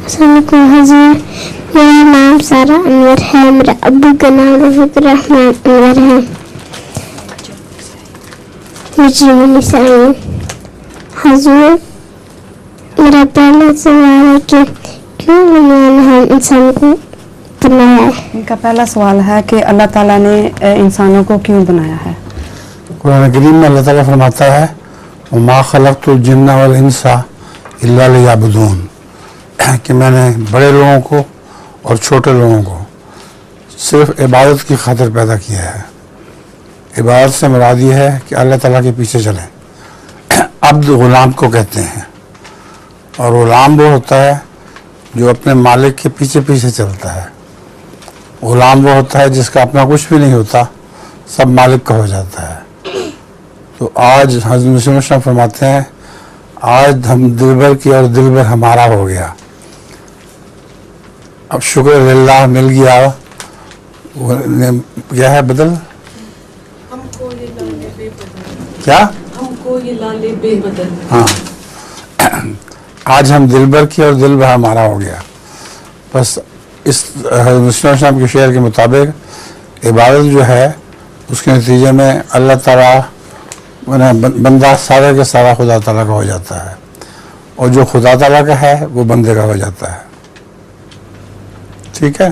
السلام علیکم حضور، میرا نام سارا انور ہے، میرے ابو کا نام رفیق الرحمن انور ہے، مجھے نسائی۔ حضور، میرا پہلا سوال ہے کہ کیوں اللہ نے انسان کو بنایا ہے؟ ان کا پہلا سوال ہے کہ اللہ تعالیٰ نے انسانوں کو کیوں بنایا ہے؟ قرآن کریم میں اللہ تعالیٰ فرماتا ہے وَمَا خَلَقْتُ الْجِنَّ وَالْإِنسَ إِلَّا لِيَعْبُدُونَ، کہ میں نے بڑے لوگوں کو اور چھوٹے لوگوں کو صرف عبادت کی خاطر پیدا کیا ہے۔ عبادت سے مراد یہ ہے کہ اللہ تعالیٰ کے پیچھے چلیں۔ عبد غلام کو کہتے ہیں، اور غلام وہ ہوتا ہے جو اپنے مالک کے پیچھے پیچھے چلتا ہے۔ غلام وہ ہوتا ہے جس کا اپنا کچھ بھی نہیں ہوتا، سب مالک کا ہو جاتا ہے۔ تو آج حضرت مسلم وسلم فرماتے ہیں آج ہم دل بھر کی اور دل بھر ہمارا ہو گیا۔ اب شکر للہ مل گیا، کیا ہے بدل؟ کیا؟ ہاں، آج ہم دل بھر کی اور دل بھر ہمارا ہو گیا۔ بس اس حضرت مسلم وسلم کے شعر کے مطابق عبادت جو ہے اس کے نتیجے میں اللہ تعالیٰ بندہ سارا کے سارا خدا تعالیٰ کا ہو جاتا ہے، اور جو خدا تعالیٰ کا ہے وہ بندے کا ہو جاتا ہے۔ ٹھیک ہے؟